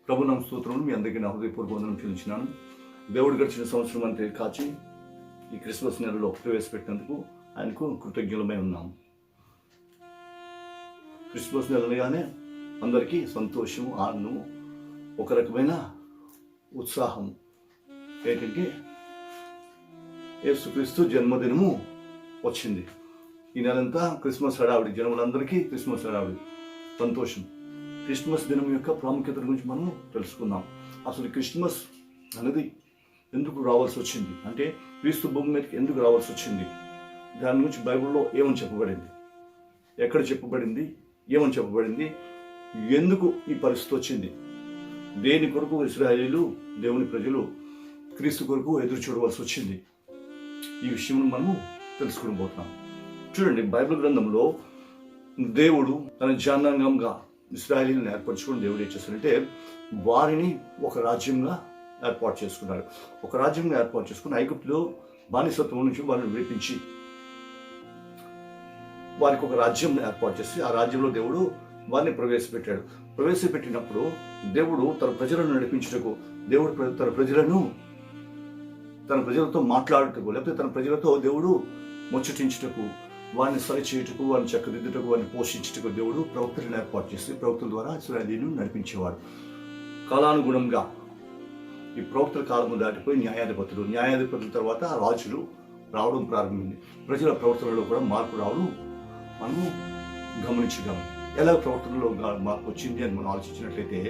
ప్రభునామ స్తోత్రములు. మీ అందరికీ నా హృదయపూర్వక వందనం చెల్లించినాను. దేవుడు గడిచిన సంవత్సరం అంతా కాచి ఈ క్రిస్మస్ నెలలో ప్రవేశపెట్టినందుకు ఆయనకు కృతజ్ఞులమై ఉన్నాము. క్రిస్మస్ నెలగానే అందరికీ సంతోషము, ఆనందము, ఒక రకమైన ఉత్సాహం. ఏంటంటే యేసుక్రీస్తు జన్మదినము వచ్చింది. ఈ నెలంతా క్రిస్మస్ హడావిడి, జనములందరికీ క్రిస్మస్ హడావిడి, సంతోషం. క్రిస్మస్ దినం యొక్క ప్రాముఖ్యత గురించి మనం తెలుసుకుందాం. అసలు క్రిస్మస్ అనేది ఎందుకు రావాల్సి వచ్చింది, అంటే క్రీస్తు భూమి మీదకి ఎందుకు రావాల్సి వచ్చింది, దాని గురించి బైబిల్లో ఏమని చెప్పబడింది, ఎక్కడ చెప్పబడింది, ఏమని చెప్పబడింది, ఎందుకు ఈ పరిస్థితి వచ్చింది, దేని కొరకు ఇశ్రాయేలీలు, దేవుని ప్రజలు క్రీస్తు కొరకు ఎదురు చూడవలసి వచ్చింది, ఈ విషయం మనము తెలుసుకుని పోతున్నాం. చూడండి, బైబిల్ గ్రంథంలో దేవుడు తన జనాంగంగా ఇశ్రాయేలీలను ఏర్పరచుకుని దేవుడు ఏం చేస్తాడంటే వారిని ఒక రాజ్యంగా ఏర్పాటు చేసుకున్నాడు. ఒక రాజ్యంగా ఏర్పాటు చేసుకుని ఐగుప్తులో బానిసత్వం నుంచి వారిని విడిపించి వారికి ఒక రాజ్యం ఏర్పాటు చేసి ఆ రాజ్యంలో దేవుడు వారిని ప్రవేశపెట్టాడు. ప్రవేశపెట్టినప్పుడు దేవుడు తన ప్రజలను నడిపించుటకు, దేవుడు తన ప్రజలతో మాట్లాడుటకు, లేకపోతే తన ప్రజలతో దేవుడు ముచ్చటించుటకు, వారిని సరిచేయుటకు, వారిని చక్కదిద్దుటకు, వారిని పోషించుటకు దేవుడు ప్రవక్తలను ఏర్పాటు చేసి ప్రవక్తల ద్వారా ఇశ్రాయేలీయులను నడిపించేవాడు. కాలానుగుణంగా ఈ ప్రవక్తల కాలము దాటిపోయి న్యాయాధిపతుల తర్వాత రాజులు రావడం ప్రారంభమైంది. ప్రజల ప్రవర్తనలో కూడా మార్పు రావడం మనము గమనించగలం. ఎలా ప్రవర్తనలో మార్పు వచ్చింది అని మనం ఆలోచించినట్లయితే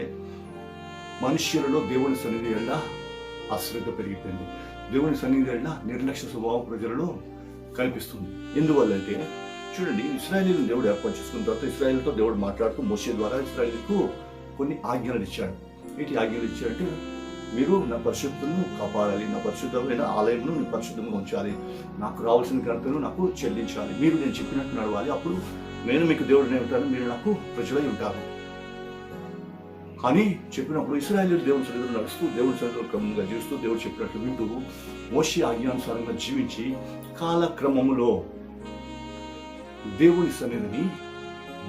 మనుష్యులలో దేవుని సన్నిధి వల్ల అశ్రద్ధ పెరిగిపోయింది. దేవుని సన్నిధి వల్ల నిర్లక్ష్య స్వభావం ప్రజలలో కనిపిస్తుంది. ఎందువల్లంటే చూడండి, ఇశ్రాయేలీయులను దేవుడు ఏర్పాటు చేసుకున్న తర్వాత ఇశ్రాయేలుతో దేవుడు మాట్లాడుతూ మోషే ద్వారా ఇశ్రాయేలుకు కొన్ని ఆజ్ఞలు ఇచ్చాడు. ఏంటి ఆజ్ఞలు ఇచ్చాడంటే, మీరు నా పరిశుద్ధతను కాపాడాలి, నా పరిశుద్ధమైన ఆలయంను నేను పరిశుద్ధంగా ఉంచాలి, నాకు రావాల్సిన ఘనతను నాకు చెల్లించాలి, మీరు నేను చెప్పినట్టు నడవాలి, అప్పుడు నేను మీకు దేవుడిని ఉంటాను, మీరు నాకు ప్రజలై ఉంటారు అని చెప్పినప్పుడు ఇశ్రాయేలీయులు దేవుని సన్నిధిలో నడుస్తూ, దేవుని సన్నిధిలో క్రమంగా జీవిస్తూ, దేవుడు చెప్పినట్లు వింటూ మోషే ఆజ్ఞానుసారంగా జీవించి కాలక్రమములో దేవుని సన్నిధిని,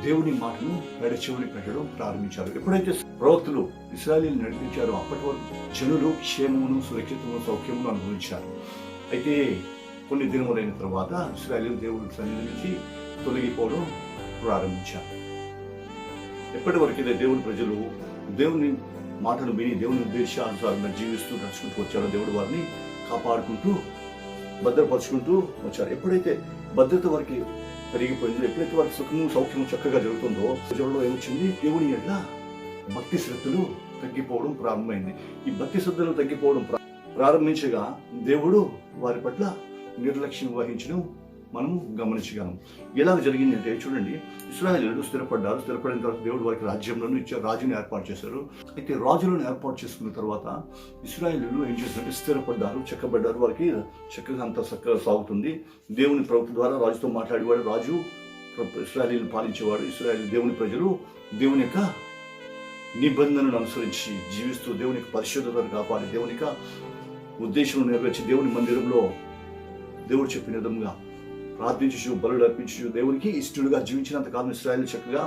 దేవుని మాటను పెడచెవిని పెట్టడం ప్రారంభించారు. ఎప్పుడైతే ప్రవక్తలు ఇశ్రాయేలీయులు నడిపించారో అప్పటి వరకు జనులు క్షేమమును, సురక్షితము, సౌఖ్యమును అనుభవించారు. అయితే కొన్ని దినములైన తర్వాత ఇశ్రాయేలీయులు దేవుని సన్నిధి నుంచి తొలగిపోవడం ప్రారంభించారు. ఎప్పటి వరకైతే దేవుని ప్రజలు దేవుని మాటలు విని దేవుని ఉద్దేశానుసారంగా జీవిస్తూ నడుచుకుంటూ వచ్చారో దేవుడు వారిని కాపాడుకుంటూ భద్రపరుచుకుంటూ వచ్చారు. ఎప్పుడైతే భద్రత వారికి పెరిగిపోయిందో, ఎప్పుడైతే వారికి సుఖము, సౌఖ్యము చక్కగా జరుగుతుందో ప్రజల్లో ఏమొచ్చింది, దేవుని ఎడల భక్తి శ్రద్ధలు తగ్గిపోవడం ప్రారంభమైంది. ఈ భక్తి శ్రద్ధలు తగ్గిపోవడం ప్రారంభించగా దేవుడు వారి పట్ల నిర్లక్ష్యం వహించడం మనము గమనించగలం. ఎలా జరిగింది అంటే చూడండి, ఇశ్రాయేలీయులు స్థిరపడ్డారు. స్థిరపడిన తర్వాత దేవుడు వారికి రాజ్యంలోనూ ఇచ్చారు, రాజుని ఏర్పాటు చేశారు. అయితే రాజులను ఏర్పాటు చేసుకున్న తర్వాత ఇశ్రాయేలీయులు ఏం చేశారంటే స్థిరపడ్డారు, చెక్కబడ్డారు, వారికి చక్కగా అంతా చక్కగా సాగుతుంది. దేవుని ప్రవక్త ద్వారా రాజుతో మాట్లాడేవాడు, రాజు ఇశ్రాయేలీయులను పాలించేవాడు. ఇశ్రాయేలు దేవుని ప్రజలు దేవుని యొక్క నిబంధనను అనుసరించి జీవిస్తూ దేవుని యొక్క పరిశుద్ధతను కాపాడి దేవుని యొక్క ఉద్దేశం నెరవేర్చి దేవుని మందిరంలో దేవుడు చెప్పిన విధంగా ప్రార్థించు, బలులు అర్పించు, దేవునికి ఇష్టడుగా జీవించినంత కాలం ఇశ్రాయేలు చక్కగా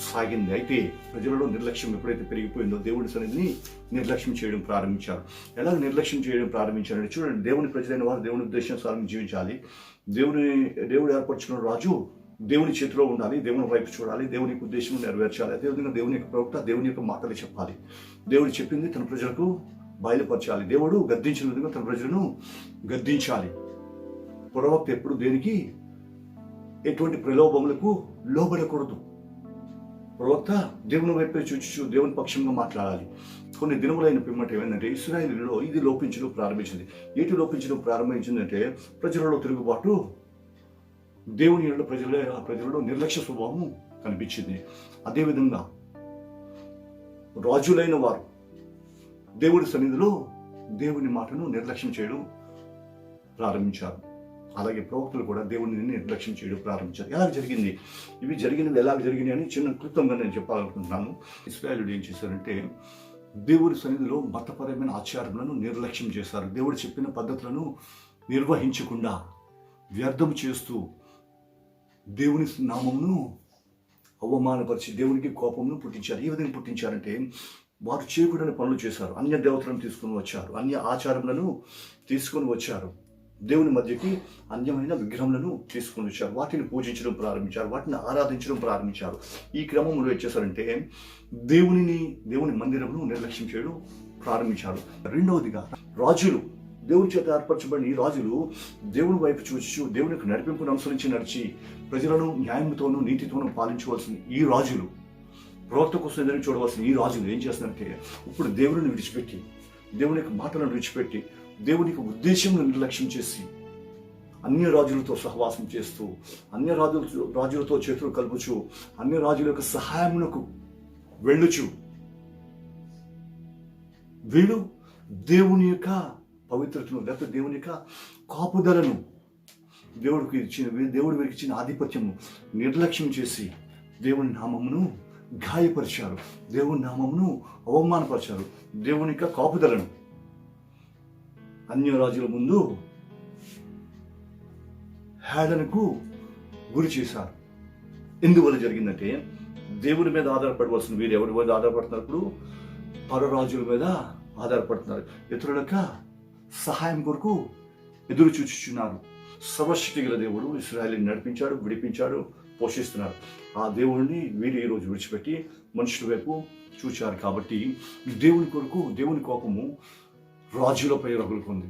సాగింది. అయితే ప్రజలలో నిర్లక్ష్యం ఎప్పుడైతే పెరిగిపోయిందో దేవుడి సన్నిధిని నిర్లక్ష్యం చేయడం ప్రారంభించారు. ఎలా నిర్లక్ష్యం చేయడం ప్రారంభించారంటే చూడండి, దేవుని ప్రజలైన వారు దేవుని ఉద్దేశానుసారం జీవించాలి. దేవుడు ఏర్పరచుకున్న రాజు దేవుని చేతిలో ఉండాలి, దేవుని వైపు చూడాలి, దేవుని ఉద్దేశం నెరవేర్చాలి. అదేవిధంగా దేవుని యొక్క ప్రవక్త దేవుని యొక్క మాటలు చెప్పాలి, దేవుడు చెప్పింది తన ప్రజలకు బయలుపరచాలి, దేవుడు గద్దించిన విధంగా తన ప్రజలను గద్దించాలి. ప్రవక్త ఎప్పుడు దేనికి, ఎటువంటి ప్రలోభములకు లోబడకూడదు. ప్రవక్త దేవుని వైపే చూచు దేవుని పక్షంగా మాట్లాడాలి. కొన్ని దినములైన పిమ్మట ఏమైందంటే ఇశ్రాయేలీయులలో ఇది లోపించడం ప్రారంభించింది. ఏంటి లోపించడం ప్రారంభించిందంటే ప్రజలలో తిరుగుబాటు, దేవుని ప్రజలలో నిర్లక్ష్య స్వభావం కనిపించింది. అదేవిధంగా రాజులైన వారు దేవుడి సన్నిధిలో దేవుని మాటను నిర్లక్ష్యం చేయడం ప్రారంభించారు. అలాగే ప్రవక్తలు కూడా దేవుడిని నిర్లక్ష్యం చేయడం ప్రారంభించారు. ఎలా జరిగింది, ఇవి జరిగినవి ఎలా జరిగినాయి అని చిన్న క్లుప్తంగా నేను చెప్పాలనుకుంటున్నాను. ఇశ్రాయేలీయులు ఏం చేశారంటే దేవుడి సన్నిధిలో మతపరమైన ఆచారములను నిర్లక్ష్యం చేశారు. దేవుడు చెప్పిన పద్ధతులను నిర్వహించకుండా వ్యర్థం చేస్తూ దేవుని నామమును అవమానపరిచి దేవునికి కోపమును పుట్టించారు. ఏ విధంగా పుట్టించారంటే వారు చేయకూడని పనులు చేశారు. అన్య దేవతలను తీసుకొని వచ్చారు, అన్య ఆచారములను తీసుకొని వచ్చారు. దేవుని మధ్యకి అన్యమైన విగ్రహములను తీసుకొని వచ్చారు. వాటిని పూజించడం ప్రారంభించారు, వాటిని ఆరాధించడం ప్రారంభించారు. ఈ క్రమంలో ఏం చేశారంటే దేవుని మందిరమును నిర్లక్ష్యం చేయడం ప్రారంభించారు. రెండవదిగా రాజులు, దేవుని చేత ఏర్పరచబడిన ఈ రాజులు దేవుని వైపు చూచి దేవునికి నడిపింపును అనుసరించి నడిచి ప్రజలను న్యాయంతోనూ నీతితోనూ పాలించవలసిన ఈ రాజులు, ప్రవక్త కోసం ఎదురు చూడవలసిన ఈ రాజులు ఏం చేస్తున్నారంటే ఇప్పుడు దేవుని విడిచిపెట్టి, దేవుని యొక్క మాటలను విడిచిపెట్టి, దేవుని యొక్క ఉద్దేశంను నిర్లక్ష్యం చేసి అన్య రాజులతో సహవాసం చేస్తూ, అన్య రాజులతో చేతులు కలుపుచు, అన్య రాజుల యొక్క సహాయమునకు వెళ్ళుచు వీళ్ళు దేవుని యొక్క పవిత్రతను లేకపోతే దేవుని యొక్క కాపుదలను, దేవుడు వీరికి ఇచ్చిన ఆధిపత్యము నిర్లక్ష్యం చేసి దేవుని నామమును గాయపరిచారు, దేవుని నామమును అవమానపరిచారు, దేవుని యొక్క కాపుదలను అన్య రాజుల ముందు హేళనకు గురి చేశారు. ఎందువల్ల జరిగిందంటే దేవుని మీద ఆధారపడవలసిన వీరు ఎవరి మీద ఆధారపడుతున్నప్పుడు పరరాజుల మీద ఆధారపడుతున్నారు. ఇతరులక సహాయం కొరకు ఎదురు చూచుచున్నారు. సర్వశక్తి గల దేవుడు ఇశ్రాయేలుని నడిపించాడు, విడిపించాడు, పోషిస్తున్నారు. ఆ దేవుడిని వీరు ఈరోజు విడిచిపెట్టి మనుషుల వైపు చూచారు. కాబట్టి దేవుని కొరకు దేవుని కోపము రాజులపై రగులుకుంది.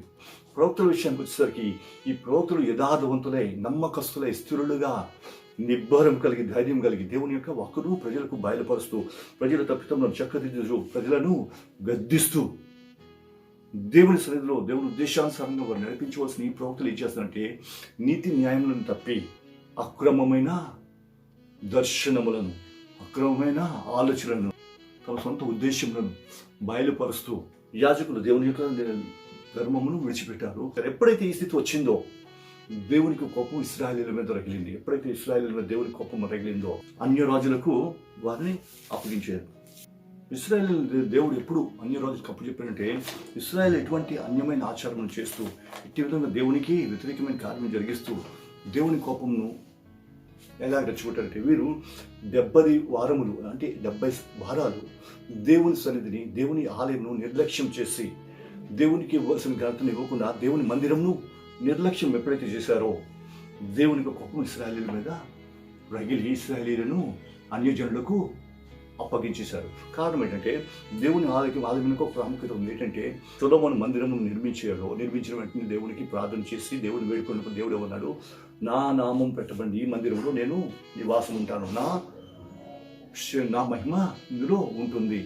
ప్రవక్తల విషయానికి వచ్చేసరికి ఈ ప్రవక్తలు యథార్థవంతులై, నమ్మకస్తులై, స్థిరులుగా, నిబ్బరం కలిగి, ధైర్యం కలిగి దేవుని యొక్క వాక్కును ప్రజలకు బయలుపరుస్తూ, ప్రజల తప్పిదములను చక్కదిద్దుతూ, ప్రజలను గద్దిస్తూ, దేవుని సన్నిధిలో దేవుని ఉద్దేశానుసారంగా వారు నడిపించవలసిన ఈ ప్రవక్తలు ఏం చేస్తారంటే నీతి న్యాయములను తప్పి అక్రమమైన దర్శనములను, అక్రమమైన ఆలోచనలను, తమ సొంత ఉద్దేశములను బయలుపరుస్తూ యాజకులు దేవుని యొక్క ధర్మమును విడిచిపెట్టారు. ఎప్పుడైతే ఈ స్థితి వచ్చిందో దేవునికి కోపం ఇశ్రాయేలీయుల మీద రగిలింది. ఎప్పుడైతే ఇశ్రాయేలీయుల మీద దేవుని కోపం రగిలిందో అన్య రాజులకు వారిని అప్పగించారు. ఇశ్రాయేలు దేవుడు ఎప్పుడు అన్య రాజులకు అప్పచెప్పాడంటే ఇశ్రాయేల్ ఎటువంటి అన్యమైన ఆచారములు చేస్తూ, ఇట్టి విధంగా దేవునికి వ్యతిరేకమైన కార్యం జరిగిస్తూ దేవుని కోపమును ఎలా రెచ్చగొట్టారంటే వీరు 70 వారములు అంటే 70 వారాలు దేవుని సన్నిధిని, దేవుని ఆలయమును నిర్లక్ష్యం చేసి, దేవునికి ఇవ్వాల్సిన ఘనతను ఇవ్వకుండా దేవుని మందిరమును నిర్లక్ష్యం ఎప్పుడైతే చేశారో దేవునికి కోపం ఇశ్రాయేలీయుల మీద రగిలి ఇశ్రాయేలీయులను అన్యజనులకు అప్పగించేశారు. కారణం ఏంటంటే దేవుని ఆలయానికి ఒక ప్రాముఖ్యత ఉంది. ఏంటంటే సొలొమోను మందిరమును నిర్మించిన వెంటనే దేవునికి ప్రార్థన చేసి దేవుని వేడుకున్నప్పుడు దేవుడు ఏమన్నాడు, నా నామం పెట్టబడి ఈ మందిరంలో నేను నివాసం ఉంటాను, నా మహిమ ఇందులో ఉంటుంది,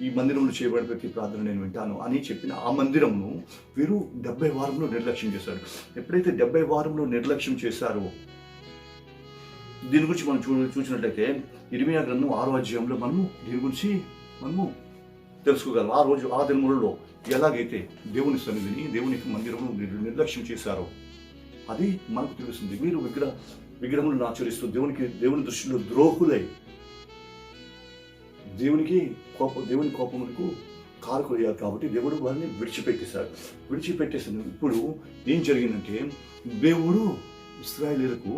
ఈ మందిరంలో చేయబడిన ప్రతి ప్రార్థన నేను వింటాను అని చెప్పిన ఆ మందిరమును వీరు 70 వారంలో నిర్లక్ష్యం చేశారు. ఎప్పుడైతే 70 వారంలో నిర్లక్ష్యం చేశారో దీని గురించి మనం చూసినట్లయితే ఇర్మియా గ్రంథం 6వ అధ్యాయంలో దీని గురించి మనము తెలుసుకోగలం. ఆ దినములలో ఎలాగైతే దేవుని సన్నిధిని, దేవుని మందిరమును నిర్లక్ష్యం చేశారో అది మనకు తెలుస్తుంది. వీరు విగ్రహములను ఆచరిస్తూ దేవుని దృష్టిలో ద్రోహులై దేవుని కోపములకు కారకులయ్యారు. కాబట్టి దేవుడు వారిని విడిచిపెట్టేశారు. ఇప్పుడు ఏం జరిగిందంటే దేవుడు ఇశ్రాయేలీయులకు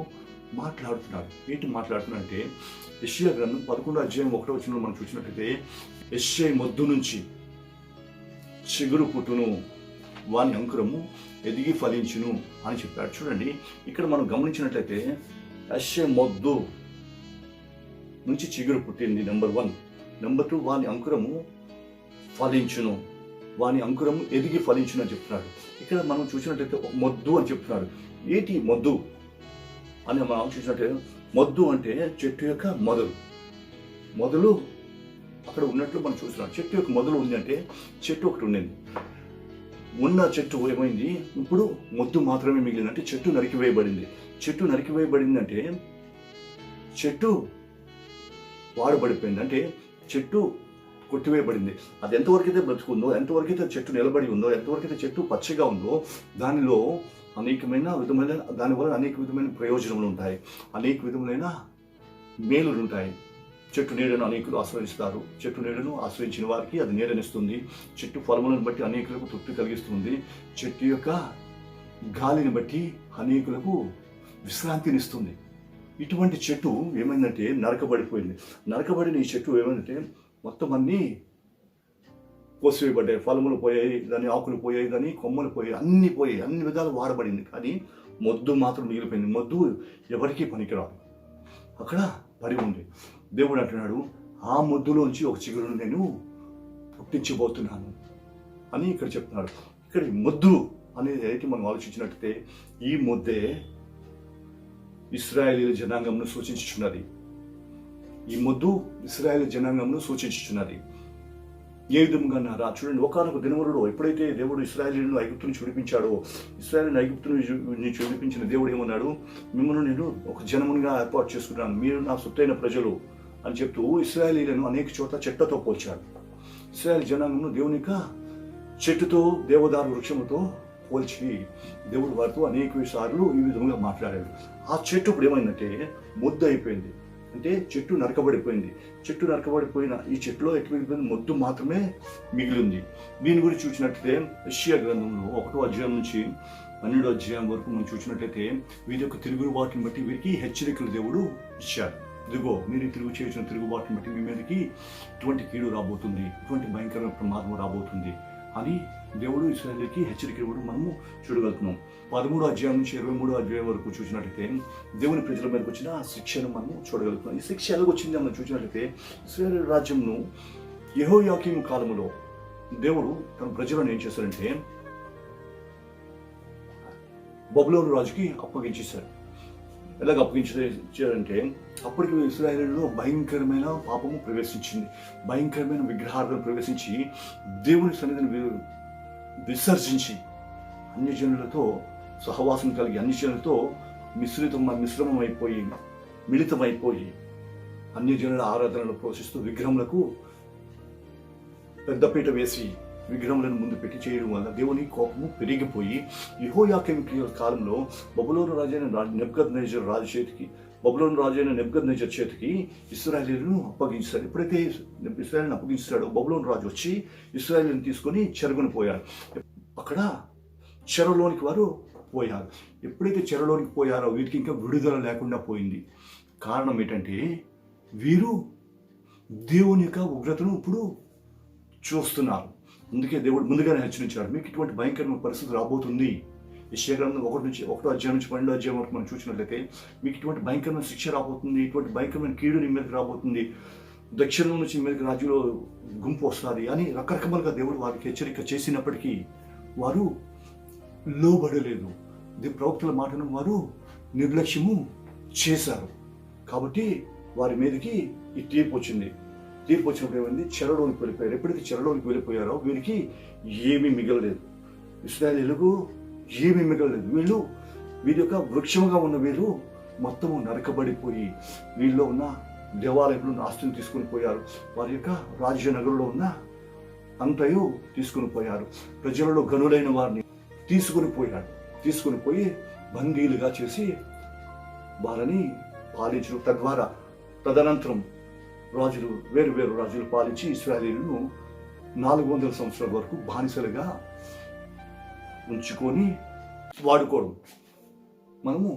మాట్లాడుతున్నాడు. ఏంటి మాట్లాడుతున్నాడంటే యెషయా గ్రంథం 11వ అధ్యాయం 1వ వచనంలో మనం చూసినట్లయితే యెషయా మొద్దు నుంచి చిగురు పుట్టును, వాని అంకురము ఎదిగి ఫలించును అని చెప్పాడు. చూడండి, ఇక్కడ మనం గమనించినట్లయితే యెషయా మొద్దు నుంచి చిగురు పుట్టింది, నెంబర్ 1. నెంబర్ 2, వాని అంకురము ఫలించును, వాని అంకురము ఎదిగి ఫలించును అని చెప్తున్నాడు. ఇక్కడ మనం చూసినట్లయితే మొద్దు అని చెప్తున్నాడు. ఏంటి మొద్దు అని మనం చూసినట్టే, మొద్దు అంటే చెట్టు యొక్క మొదలు అక్కడ ఉన్నట్లు మనం చూస్తున్నాం. చెట్టు యొక్క మొదలు ఉంది అంటే చెట్టు ఒకటి ఉండింది, ఉన్న చెట్టు ఏమైంది, ఇప్పుడు మొద్దు మాత్రమే మిగిలింది. అంటే చెట్టు నరికివేయబడింది. చెట్టు నరికివేయబడింది అంటే చెట్టు వాడబడిపోయింది, అంటే చెట్టు కొట్టివేయబడింది. అది ఎంతవరకైతే బ్రతుకుందో, ఎంతవరకైతే చెట్టు నిలబడి ఉందో, ఎంతవరకైతే చెట్టు పచ్చగా ఉందో దానిలో దానివల్ల అనేక విధమైన ప్రయోజనములు ఉంటాయి, అనేక విధములైన మేలులు ఉంటాయి. చెట్టు నీడను అనేకులు ఆశ్రయిస్తారు. చెట్టు నీడను ఆశ్రయించిన వారికి అది నీడనిస్తుంది. చెట్టు ఫలములను బట్టి అనేకులకు తృప్తి కలిగిస్తుంది. చెట్టు యొక్క గాలిని బట్టి అనేకులకు విశ్రాంతినిస్తుంది. ఇటువంటి చెట్టు ఏమైందంటే నరకబడిపోయింది. నరకబడిన ఈ చెట్టు ఏమైందంటే మొత్తం అన్నీ కోసివేయబడ్డాయి, ఫలములు పోయాయి, దాని ఆకులు పోయాయి, దాని కొమ్మలు పోయాయి, అన్ని పోయాయి, అన్ని విధాలు వాడబడింది. కానీ మొద్దు మాత్రం మిగిలిపోయింది. మొద్దు ఎవరికీ పనికిరాదు, అక్కడ పడి ఉంది. దేవుడు అంటున్నాడు, ఆ మొద్దులోంచి ఒక చిగురును నేను పుట్టించబోతున్నాను అని ఇక్కడ చెప్తున్నాడు. ఇక్కడ మొద్దు అనేది అయితే మనం ఆలోచించినట్లయితే ఈ మొద్దే ఇశ్రాయేలీల జనాంగంను సూచించుచున్నది. ఈ మొద్దు ఇశ్రాయేల్ జనాంగంను సూచించుచున్నది. ఏ విధంగా నారా చూడండి, ఒకానొక దినములలో ఎప్పుడైతే దేవుడు ఇశ్రాయేలీలను ఐగుప్తు నుంచి విడిపించాడో, ఇశ్రాయేలీని ఐగుప్తు నుంచి విడిపించిన దేవుడు ఏమన్నాడు, మిమ్మల్ని నేను ఒక జనమునిగా ఏర్పాటు చేసుకున్నాను, మీరు నా సొత్తైన ప్రజలు అని చెప్తూ ఇశ్రాయేలీలను అనేక చోట్ల చెట్లతో పోల్చాడు. ఇశ్రాయేల్ జనాంగంను దేవుని యొక్క చెట్టుతో, దేవదారు వృక్షముతో పోల్చి దేవుడు వారితో అనేక సార్లు ఈ విధంగా మాట్లాడాడు. ఆ చెట్టు ఇప్పుడు ఏమైందంటే మొద్దు అయిపోయింది. అంటే చెట్టు నరకబడిపోయింది. చెట్టు నరకబడిపోయిన ఈ చెట్టులో ఎటువంటి మొద్దు మాత్రమే మిగిలింది. దీని గురించి చూసినట్లయితే యెషయా గ్రంథంలో 1వ అధ్యాయం నుంచి 12వ అధ్యాయం వరకు మనం చూసినట్లయితే వీరి యొక్క తిరుగుబాటుని బట్టి వీరికి హెచ్చరికలు దేవుడు ఇచ్చాడు. ఇదిగో మీరు చేసిన తిరుగుబాటుని బట్టి మీ మీదకి ఇటువంటి కీడు రాబోతుంది, ఇటువంటి భయంకరమైన ప్రమాదం రాబోతుంది అని దేవుడు ఇశ్రాయేలుకి హెచ్చరిక ఇవ్వడం మనము చూడగలుగుతున్నాం. 13వ అధ్యాయం నుంచి 23వ అధ్యాయం వరకు చూసినట్లయితే దేవుని ప్రజల మీదకి వచ్చిన శిక్షను మనము చూడగలుగుతున్నాం. ఈ శిక్ష ఎలాగొచ్చింది మనం చూసినట్లయితే ఇశ్రాయేలు రాజ్యంను యెహోయాకీము కాలములో దేవుడు తన ప్రజలను ఏం చేశారంటే బబులోను రాజుకి అప్పగించేశారు. ఎలాగ అప్పగించారంటే అప్పటికి ఇశ్రాయేలులో భయంకరమైన పాపము ప్రవేశించింది, భయంకరమైన విగ్రహాలను ప్రవేశించి దేవుని సన్నిధిని విసర్జించి అన్యజనులతో సహవాసం కలిగి అన్యజనులతో మిశ్రమమైపోయి మిళితమైపోయి అన్యజనుల ఆరాధనలు పోషిస్తూ విగ్రహములకు పెద్దపీట వేసి విగ్రహములను ముందు పెట్టి చేయడం వల్ల దేవుని కోపము పెరిగిపోయి యెహోయాకీము కాలంలో బబులోను రాజైన నెబుకద్నెజర్ రాజు చేతికి బబులోను రాజైన నెబుకద్నెజర్ చేతికి ఇశ్రాయేలీయులను అప్పగించాడు. ఎప్పుడైతే ఇశ్రాయేలును అప్పగించాడో బబులోను రాజు వచ్చి ఇశ్రాయేలును తీసుకొని చెరగుని పోయాడు. అక్కడ చెరలోనికి వారు పోయారు. ఎప్పుడైతే చెరలోనికి పోయారో వీరికి ఇంకా విడుదల లేకుండా పోయింది. కారణం ఏంటంటే వీరు దేవుని యొక్క ఉగ్రతను ఇప్పుడు చూస్తున్నారు. అందుకే దేవుడు ముందుగానే హెచ్చరించాడు, మీకు ఇటువంటి భయంకరమైన పరిస్థితి రాబోతుంది. యెషయా గ్రంథం 1వ అధ్యాయం నుంచి 12వ అధ్యాయం వరకు మనం చూసినట్లయితే మీకు ఇటువంటి భయంకరమైన శిక్ష రాబోతుంది, ఇటువంటి భయంకరమైన కీడు నీ మీదకి రాబోతుంది, దక్షిణం నుంచి మీదకి రాజులో గుంపు వస్తుంది అని రకరకాలుగా దేవుడు వారికి హెచ్చరిక చేసినప్పటికీ వారు లోబడలేదు. ప్రవక్తల మాటను వారు నిర్లక్ష్యము చేశారు. కాబట్టి వారి మీదకి ఈ తీర్పు వచ్చింది. తీర్పు వచ్చినప్పుడు ఏమైంది, చెరలోనికి వెళ్ళిపోయారు. ఎప్పుడైతే చెరలోనికి వెళ్ళిపోయారో వీరికి ఏమీ మిగలలేదు, ఇశ్రాయేలీయులకు ఏమీ మిగలలేదు. వీరి యొక్క వృక్షముగా ఉన్న వీరు మొత్తము నరకబడిపోయి వీళ్ళలో ఉన్న దేవాలయంలో ఉన్న ఆస్తుని తీసుకుని పోయారు. వారి యొక్క రాజ్యనగరంలో ఉన్న అంతయు తీసుకుని పోయారు. ప్రజలలో గనులైన వారిని తీసుకుని పోయి బందీలుగా చేసి వారిని పాలించరు. తదనంతరం వేరు రాజులు పాలించి ఇశ్రాయేలీయులను 400 సంవత్సరాల వరకు బానిసలుగా ఉంచుకొని వాడుకోవడం మనము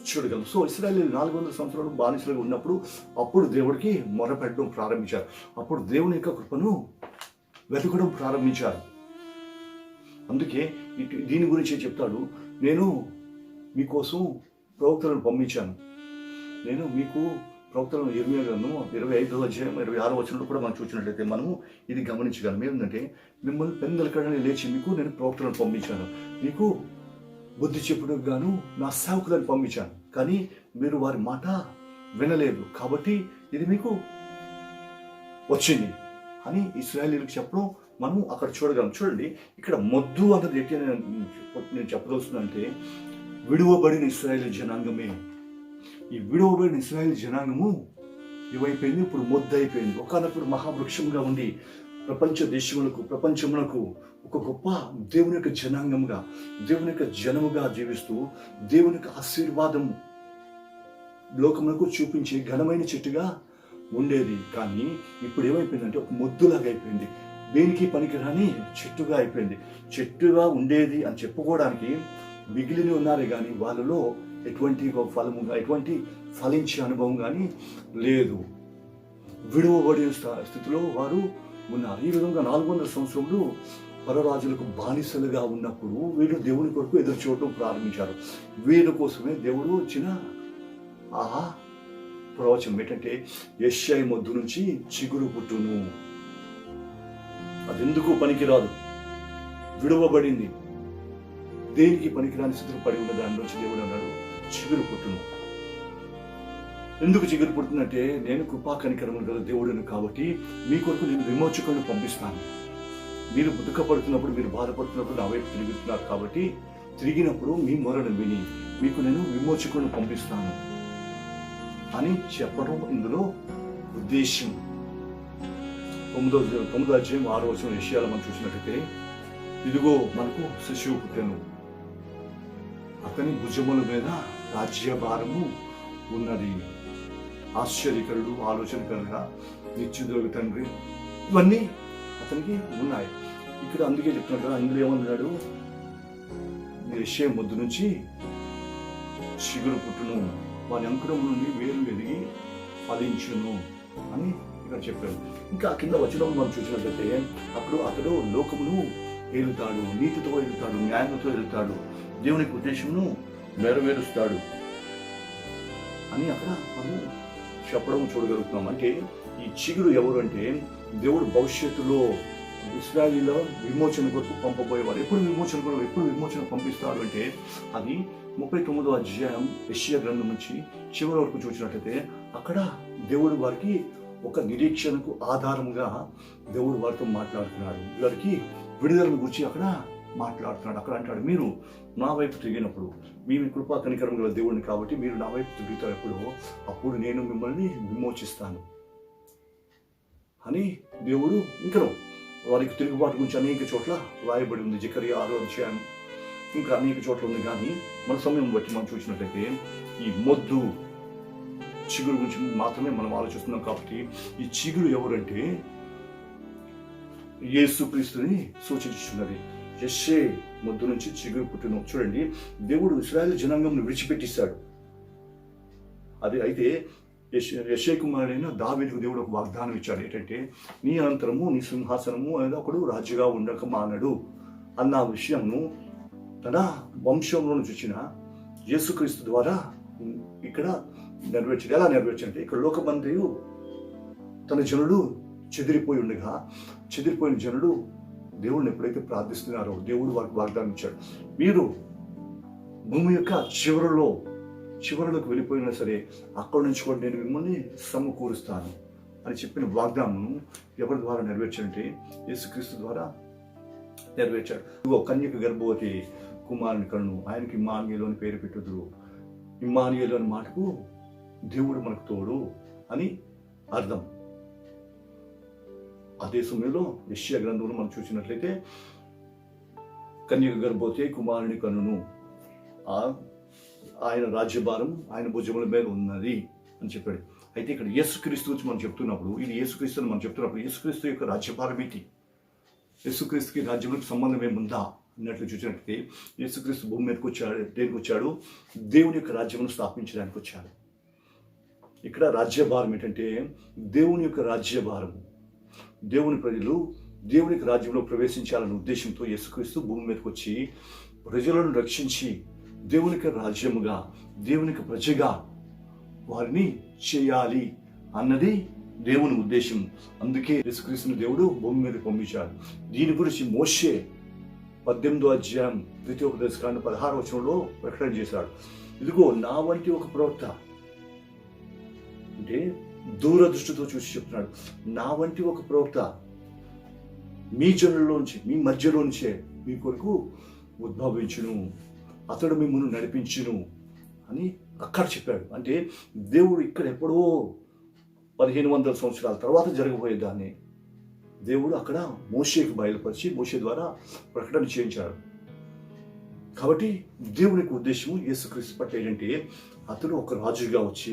చూడగలం. సో ఇశ్రాయేలీయులు 400 సంవత్సరాలు బానిసలుగా ఉన్నప్పుడు అప్పుడు దేవుడికి మొరపెట్టడం ప్రారంభించారు. అప్పుడు దేవుని యొక్క కృపను వెతకడం ప్రారంభించారు. అందుకే దీని గురించి చెప్తాడు, నేను మీకోసం ప్రవక్తలను పంపించాను. నేను మీకు ప్రవక్తలను ఇర్మియా గ్రంథం 25వ అధ్యాయం 26వ వచనంలో కూడా మనం చూసినట్లయితే మనము ఇది గమనించగలం. ఏంటంటే మిమ్మల్ని పెందలకడని లేచి మీకు నేను ప్రవక్తలను పంపించాను, మీకు బుద్ధి చెప్పుటకు గాను నా సేవకులను పంపించాను, కానీ మీరు వారి మాట వినలేదు, కాబట్టి ఇది మీకు వచ్చింది అని ఇశ్రాయేలీయులకు చెప్పడం మనం అక్కడ చూడగలం. చూడండి, ఇక్కడ మొద్దు అన్నది ఏంటి అని నేను చెప్పదలుచుకున్నానంటే విడువబడిన ఇశ్రాయేలు జనాంగమే. ఈ విడువబడిన ఇశ్రాయేలు జనాంగము ఏమైపోయింది, ఇప్పుడు మొద్దు అయిపోయింది. ఒకనప్పుడు మహావృక్షంగా ఉండి ప్రపంచములకు ఒక గొప్ప దేవుని యొక్క జనాంగంగా, దేవుని యొక్క జనముగా జీవిస్తూ దేవుని యొక్క ఆశీర్వాదం లోకములకు చూపించే ఘనమైన చెట్టుగా ఉండేది. కానీ ఇప్పుడు ఏమైపోయిందంటే ఒక మొద్దులాగా అయిపోయింది, దేనికి పనికిరాని చెట్టుగా అయిపోయింది. చెట్టుగా ఉండేది అని చెప్పుకోవడానికి మిగిలిన ఉన్నారే కానీ వాళ్ళలో ఎటువంటి ఫలించే అనుభవం కానీ లేదు. విడువబడిన స్థితిలో వారు ఉన్నారు. ఈ విధంగా 400 సంవత్సరములు పరరాజులకు బానిసలుగా ఉన్నప్పుడు వీళ్ళు దేవుని కొరకు ఎదురు చూడటం ప్రారంభించారు. వీరి కోసమే దేవుడు వచ్చిన ప్రవచనం ఏంటంటే యెషయా మొద్దు నుంచి చిగురు పుట్టును. అది ఎందుకు పనికిరాదు, విడువబడింది, దేనికి పనికిరాని స్థితిలో పడి ఉన్న దాని నుంచి దేవుడు అన్నాడు చిగురు పుట్టును. ఎందుకు చిగురు పుడుతుందంటే నేను కృపా కనికరములు గల దేవుడును కాబట్టి మీ కొరకు నేను విమోచకులను పంపిస్తాను. మీరు దుఃఖపడుతున్నప్పుడు, మీరు బాధపడుతున్నప్పుడు నా వైపు తిరుగుతున్నారు కాబట్టి తిరిగినప్పుడు మీ మొరను విని మీకు నేను విమోచకులను పంపిస్తాను అని చెప్పడం ఇందులో ఉద్దేశం. 9వ అధ్యాయం 6వ వచనం యెషయాలో మనం చూసినట్లయితే, ఇదిగో మనకు శిశువు పుట్టెను, అతని భుజముల మీద రాజ్యభారము ఉన్నది, ఆశ్చర్యకరుడు, ఆలోచనకరుగా, నిత్యుదోగు తండ్రి, ఇవన్నీ అతనికి ఉన్నాయి. ఇక్కడ అందుకే చెప్తున్నాడు కదా, ఇందులో ఏమన్నాడు, యెషయా మొద్దు నుంచి చిగురు పుట్టును, వాని అంకురం నుండి వేరు ఎదిగి ఫలించును అని ఇక్కడ చెప్పాడు. ఇంకా కింద వచనం మనం చూసినట్లయితే అతడు లోకమును ఏలుతాడు, నీతితో ఏలుతాడు, న్యాయంతో ఏలుతాడు, దేవునికి ఉద్దేశమును నెరవేరుస్తాడు అని అక్కడ మనం చెప్పడం చూడగలుగుతున్నాం. అంటే ఈ చిగురు ఎవరు అంటే దేవుడు భవిష్యత్తులో ఇశ్రాయేలులో విమోచన కొరకు పంపబోయేవాడు. ఎప్పుడు విమోచన పంపిస్తాడు అంటే అది 39వ అధ్యాయం యెషయా గ్రంథం నుంచి చివరి వరకు చూసినట్లయితే అక్కడ దేవుడు వారికి ఒక నిరీక్షణకు ఆధారంగా దేవుడు వారితో మాట్లాడుతున్నాడు. వారికి విడుదలను గురించి అక్కడ మాట్లాడుతున్నాడు. అక్కడ అంటాడు, మీరు నా వైపు తిరిగినప్పుడు, మీ కృపా కనికరం గల దేవుడిని కాబట్టి మీరు నా వైపు తిరుగుతారు, అప్పుడు నేను మిమ్మల్ని విమోచిస్తాను అని దేవుడు ఇంకా వారికి తిరుగుబాటు గురించి అనేక చోట్ల రాయబడి ఉంది. జకరియా 6వ అధ్యాయం ఇంకా అనేక చోట్ల ఉంది. కానీ మన సమయం బట్టి మనం చూసినట్లయితే ఈ మొద్దు చిగురు గురించి మాత్రమే మనం ఆలోచిస్తున్నాం. కాబట్టి ఈ చిగురు ఎవరంటే యేసుక్రీస్తుని సూచించుతున్నది. యెషయా మొద్దు నుంచి చిగురు పుట్టును. చూడండి, దేవుడు ఇశ్రాయేలు జనాంగంను విడిచిపెట్టిస్తాడు. అది అయితే యెషయా కుమారుడైన దావీదుకు దేవుడు ఒక వాగ్దానం ఇచ్చాడు. ఏంటంటే నీ అనంతరము నీ సింహాసనము అనేది ఒకడు రాజుగా ఉండక మానడు అన్న విషయంను తన వంశంలో నుంచి వచ్చిన యేసుక్రీస్తు ద్వారా ఇక్కడ నెరవేర్చాడు. ఎలా నెరవేర్చాడంటే ఇక్కడ లోకమంతయు తన జనులు చెదిరిపోయిన జనులు దేవుడిని ఎప్పుడైతే ప్రార్థిస్తున్నారో దేవుడు వారికి వాగ్దానం ఇచ్చాడు, మీరు భూమి యొక్క చివరలోకి వెళ్ళిపోయినా సరే అక్కడి నుంచి కూడా నేను మిమ్మల్ని సమకూరుస్తాను అని చెప్పిన వాగ్దానం ఎవరి ద్వారా నెరవేర్చాడంటే యేసుక్రీస్తు ద్వారా నెరవేర్చాడు. ఇదిగో కన్యక గర్భవతి కుమారుని కను, ఆయనకి ఇమ్మానుయేలు అని పేరు పెట్టుదురు. ఇమ్మానుయేలు అనే మాటకు దేవుడు మనకు తోడు అని అర్థం. అదే సమయంలో యెషయా గ్రంథంలో మనం చూసినట్లయితే కన్యక గర్భవతి కుమారుని కనును, ఆయన రాజ్యభారం ఆయన భుజముల మీద ఉన్నది అని చెప్పాడు. అయితే ఇక్కడ యేసుక్రీస్తు గురించి మనం చెప్తున్నప్పుడు, ఇది యేసుక్రీస్తు అని మనం చెప్తున్నప్పుడు యేసుక్రీస్తు యొక్క రాజ్యభారం ఏంటి, యేసుక్రీస్తుకి రాజ్యంలోకి సంబంధం ఏముందా అన్నట్లు చూసినట్లయితే యేసుక్రీస్తు భూమి మీదకి వచ్చాడు. దేనికి వచ్చాడు? దేవుని యొక్క రాజ్యమును స్థాపించడానికి వచ్చాడు. ఇక్కడ రాజ్యభారం ఏంటంటే దేవుని యొక్క రాజ్యభారం. దేవుని ప్రజలు దేవునికి రాజ్యంలో ప్రవేశించాలనే ఉద్దేశంతో యేసుక్రీస్తు భూమి మీదకి వచ్చి ప్రజలను రక్షించి దేవునికి రాజ్యముగా, దేవునికి ప్రజగా వారిని చేయాలి అన్నది దేవుని ఉద్దేశం. అందుకే యేసుక్రీస్తుని దేవుడు భూమి మీద పంపించాడు. దీని గురించి మోషే 18వ అధ్యాయం 2వ 16వ వచనంలో ప్రకటన చేశాడు. ఇదిగో నా వంటి ఒక ప్రవక్త, అంటే దూరదృష్టితో చూసి చెప్తున్నాడు, నా వంటి ఒక ప్రవక్త మీ జనుల్లోంచి, మీ మధ్యలోంచే మీ కొరకు ఉద్భవించును, అతడు మిమ్మల్ని నడిపించును అని అక్కడ చెప్పాడు. అంటే దేవుడు ఇక్కడ ఎప్పుడో 1500 సంవత్సరాల తర్వాత జరగబోయేదాన్ని దేవుడు అక్కడ మోషేకి బయలుపరిచి మోషే ద్వారా ప్రకటన చేయించాడు. కాబట్టి దేవునికి ఉద్దేశము యేసుక్రీస్తు పట్ల ఏంటంటే అతడు ఒక రాజుగా వచ్చి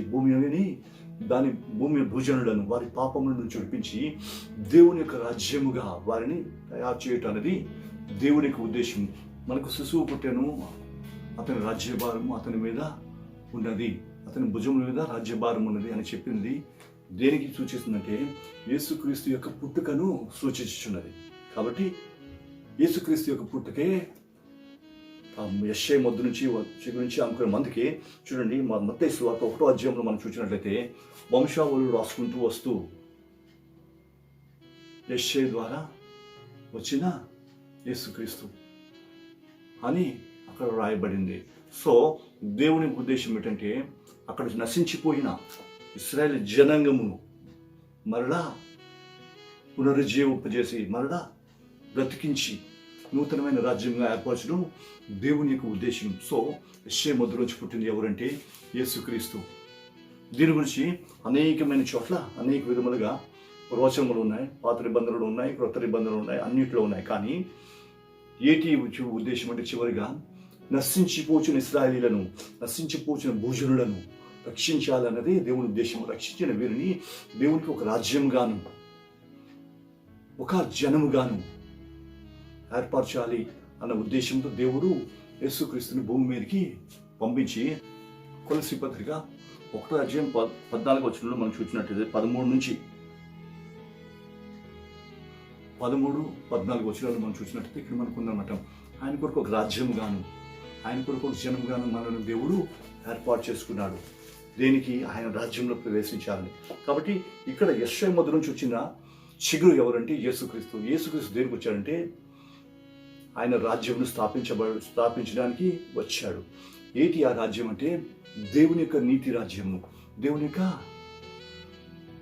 భూమి భూజనులను వారి పాపముల నుంచి విడిపించి దేవుని యొక్క రాజ్యముగా వారిని తయారు చేయటం అనేది దేవునికి ఉద్దేశం. మనకు శిశువు పుట్టెను, అతని రాజ్యభారము అతని మీద ఉన్నది, అతని భుజముల మీద రాజ్యభారం ఉన్నది అని చెప్పింది దేనికి సూచిస్తుందంటే యేసుక్రీస్తు యొక్క పుట్టుకను సూచించుచున్నది. కాబట్టి యేసుక్రీస్తు యొక్క పుట్టుకే యెషయా మొద్దు నుంచి చిగురు నుంచి అనుకునే మందికి చూడండి, మత్తయి సువార్త 1వ అధ్యాయంలో మనం చూసినట్లయితే వంశావళులు రాసుకుంటూ వస్తూ యెషయా ద్వారా వచ్చిన యేసుక్రీస్తు అని అక్కడ రాయబడింది. సో దేవుని ఉద్దేశం ఏంటంటే అక్కడ నశించిపోయిన ఇశ్రాయేలు జనాంగమును మరలా పునరుజ్జీవింపజేసి మరలా బ్రతికించి నూతనమైన రాజ్యంగా ఏర్పరచడం దేవుని యొక్క ఉద్దేశం. సో యెషయా మొద్దు నుంచి పుట్టింది ఎవరంటే యేసుక్రీస్తు. దీని గురించి అనేకమైన చోట్ల అనేక విధములుగా ప్రవచనములు ఉన్నాయి, పాత నిబంధనలు ఉన్నాయి, క్రొత్త నిబంధనలు ఉన్నాయి, అన్నిట్లో ఉన్నాయి. కానీ ఏటి ఉద్దేశం అంటే చివరిగా నశించిపోచిన ఇశ్రాయేలీలను, నశించిపోచిన భూజనులను రక్షించాలన్నదే దేవుని ఉద్దేశం. రక్షించిన వీరిని దేవునికి ఒక రాజ్యంగాను ఒక జనముగాను ఏర్పరచాలి అన్న ఉద్దేశంతో దేవుడు యేసుక్రీస్తుని భూమి మీదకి పంపించి కొలస్సీ పత్రిక 1వ అధ్యాయం 14వ వచనంలో మనం చూసినట్లయితే 13-14 వచనాలు మనం చూసినట్లయితే ఇక్కడ మనకు ఉందన్నమాట. ఆయన కొరకు ఒక రాజ్యం గాను, ఆయన కొరకు ఒక జనం గాను మనల్ని దేవుడు ఏర్పాటు చేసుకున్నాడు. దేనికి? ఆయన రాజ్యంలో ప్రవేశించాలని. కాబట్టి ఇక్కడ యెషయా మొద్దు నుంచి వచ్చిన చిగురు ఎవరంటే యేసుక్రీస్తు. యేసుక్రీస్తు దేనికి వచ్చాడంటే ఆయన రాజ్యంను స్థాపించడానికి వచ్చాడు. ఏంటి ఆ రాజ్యం అంటే దేవుని యొక్క నీతి రాజ్యము, దేవుని యొక్క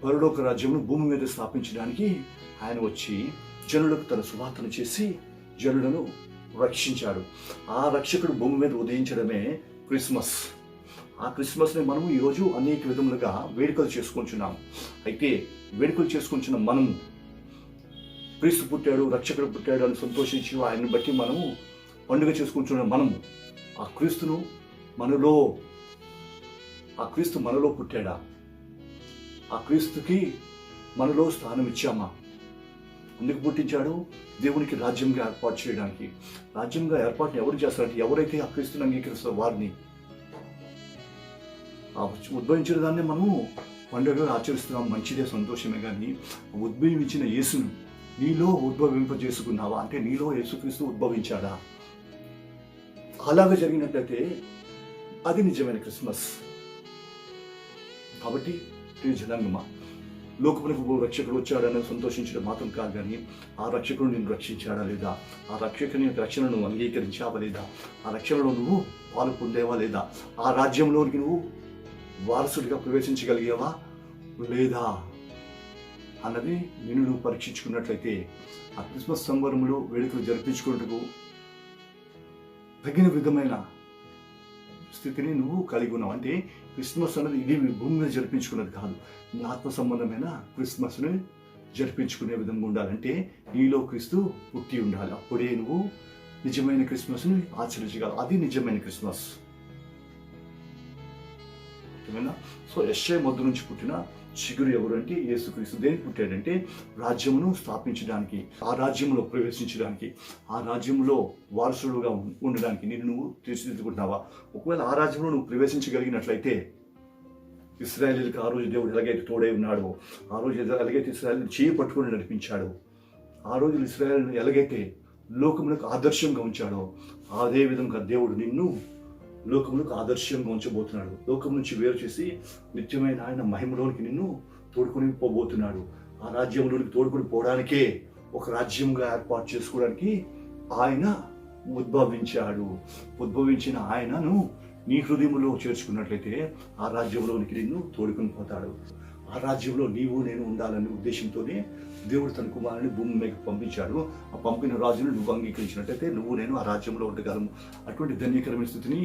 పరలోక రాజ్యమును భూమి మీద స్థాపించడానికి ఆయన వచ్చి జనులకు తన సువార్తను చేసి జనులను రక్షించాడు. ఆ రక్షకుడు భూమి మీద ఉదయించడమే క్రిస్మస్. ఆ క్రిస్మస్ని మనము ఈరోజు అనేక విధములుగా వేడుకలు చేసుకుంటున్నాం. అయితే వేడుకలు చేసుకుంటున్న మనము క్రీస్తు పుట్టాడు, రక్షకుడు పుట్టాడు అని సంతోషించి ఆయన్ని బట్టి మనము పండుగ చేసుకుంటున్న మనము ఆ క్రీస్తు మనలో పుట్టాడా? ఆ క్రీస్తుకి మనలో స్థానం ఇచ్చామా? ఎందుకు పుట్టించాడు? దేవునికి రాజ్యంగా ఏర్పాటు చేయడానికి. రాజ్యంగా ఏర్పాటుని ఎవరు చేస్తారంటే ఎవరైతే ఆ క్రీస్తుని అంగీకరిస్తారో వారిని. ఆ ఉద్భవించిన దాన్ని మనము పండుగగా ఆచరిస్తున్నాం, మంచిదే, సంతోషమే. కానీ ఉద్భవించిన యేసును నీలో ఉద్భవింపజేసుకున్నావా? అంటే నీలో యేసుక్రీస్తు ఉద్భవించాడా? అలాగే జరిగినట్లయితే అది నిజమైన క్రిస్మస్. కాబట్టి జనాంగమా, లోకమునకు రక్షకుడు వచ్చాడని సంతోషించడం మాత్రం కాదు, కానీ ఆ రక్షకుడు నిన్ను రక్షించాడా లేదా? ఆ రక్షకుని రక్షణను అంగీకరించావా లేదా? ఆ రక్షణలో నువ్వు పాలు పొందేవా లేదా? ఆ రాజ్యంలోనికి నువ్వు వారసుడిగా ప్రవేశించగలిగేవా లేదా అన్నది నిన్ను పరీక్షించుకున్నట్లయితే ఆ క్రిస్మస్ సంబరములు వేడుకలు జరిపించుకున్నట్టుకు తగిన విధమైన స్థితిని నువ్వు కలిగి ఉన్నావు. అంటే క్రిస్మస్ అన్నది ఇది భూమి మీద జరిపించుకున్నది కాదు, నీ ఆత్మ సంబంధమైన క్రిస్మస్ని జరిపించుకునే విధంగా ఉండాలంటే నీలో క్రీస్తు పుట్టి ఉండాలి. అప్పుడే నువ్వు నిజమైన క్రిస్మస్ని ఆచరించగలవు. అది నిజమైన క్రిస్మస్. సో యెషయా మొద్దు నుంచి పుట్టిన చిగురు ఎవరు అంటే యేసుక్రీస్తు. దేనికి పుట్టాడంటే రాజ్యమును స్థాపించడానికి, ఆ రాజ్యంలో ప్రవేశించడానికి, ఆ రాజ్యంలో వారసుడుగా ఉండడానికి నేను నువ్వు తీర్చిదిద్దుకుంటున్నావా? ఒకవేళ ఆ రాజ్యంలో నువ్వు ప్రవేశించగలిగినట్లయితే ఇశ్రాయేలీలకు ఆ రోజు దేవుడు ఎలాగైతే తోడై ఉన్నాడో, ఆ రోజు ఎలాగైతే ఇశ్రాయేలు చేయి పట్టుకొని నడిపించాడో, ఆ రోజు ఇశ్రాయేలును ఎలాగైతే లోకములకు ఆదర్శంగా ఉంచాడో, అదే విధంగా దేవుడు నిన్ను లోకములకు ఆదర్శంగా ఉంచబోతున్నాడు. లోకం నుంచి వేరు చేసి నిత్యమైన ఆయన మహిమలోనికి నిన్ను తోడుకొని పోబోతున్నాడు. ఆ రాజ్యంలోనికి తోడుకొని పోవడానికే, ఒక రాజ్యంగా ఏర్పాటు చేసుకోవడానికి ఆయన ఉద్భవించాడు. ఉద్భవించిన ఆయనను నీ హృదయంలో చేర్చుకున్నట్లయితే ఆ రాజ్యంలోనికి నిన్ను తోడుకొని పోతాడు. ఆ రాజ్యంలో నీవు నేను ఉండాలనే ఉద్దేశంతోనే దేవుడు తన కుమారుని భూమి మీద పంపించాడు. ఆ పంపిన రాజును నువ్వు అంగీకరించినట్లయితే నువ్వు నేను ఆ రాజ్యంలో ఉండగలము. అటువంటి ధన్యకరమైన స్థితిని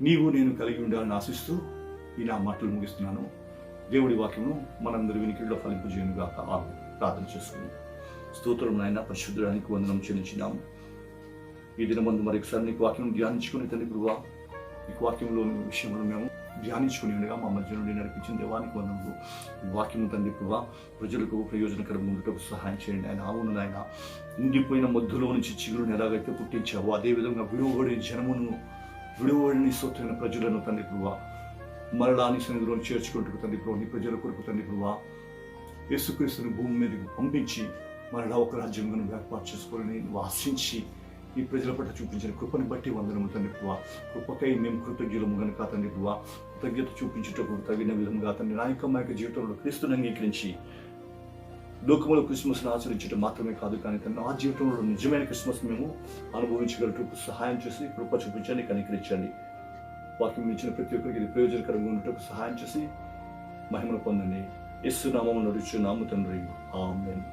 నీవు నేను కలిగి ఉండాలని ఆశిస్తూ ఈ నా మాటలు ముగిస్తున్నాను. దేవుడి వాక్యము మనందరి వినికిడిలో ఫలింపజేయునుగాక. ప్రార్థన చేసుకుని స్తోత్రం నాయన, పరిశుద్ధుడానికి వందనం చెల్లించినాము. ఈ దినమందు మరొకసారి నీకు వాక్యం ధ్యానించుకుని తండ్రి ప్రభువా, నీకు వాక్యంలోని విషయంలో మేము ధ్యానించుకుని ఉండగా మా మధ్య నుండి నడిపించిన దేవానికి వందనములు. వాక్యం తండ్రి ప్రభువా ప్రజలకు ప్రయోజనకరంగా ఉండటకు సహాయం చేయండి ఆయన. అవును నాయన, నిండిపోయిన మధ్యలో నుంచి చిగురుని ఎలాగైతే పుట్టించావో అదేవిధంగా విడువబడిన జనమును, విడువబడిన స్తోత్రమైన ప్రజలను తండ్రి ప్రభువా మరలా నీ సన్నిధిలో చేర్చుకుంటూ తండ్రి ప్రభు, నీ ప్రజల కొరకు తండ్రి ప్రభు యేసుక్రీస్తుని భూమి మీదకి పంపించి మరలా ఒక రాజ్యంగా ఏర్పాటు చేసుకొని నువ్వు ఆశించి ఈ ప్రజల పట్ల చూపించిన కృపను బట్టి వందనము తండ్రి ప్రభు. కృపకై మేము కృతజ్ఞులము కనుక తండ్రి ప్రభు, కృతజ్ఞత చూపించుటకు తగిన విధంగా తండ్రి నా యొక్క జీవితంలో క్రీస్తుని అంగీకరించి లోకంలో క్రిస్మస్ను ఆచరించడం మాత్రమే కాదు, కానీ తన నా జీవితంలో నిజమైన క్రిస్మస్ మేము అనుభవించగలటకు సహాయం చేసి కృప చూపించండి, కనికరించండి. వాక్యం ఇచ్చిన ప్రతి ఒక్కరికి ఇది ప్రయోజనకరంగా ఉండటకు సహాయం చేసి మహిమను పొందండి. యేసు నామములో నడుచున్నాము తండ్రి, ఆమేన్.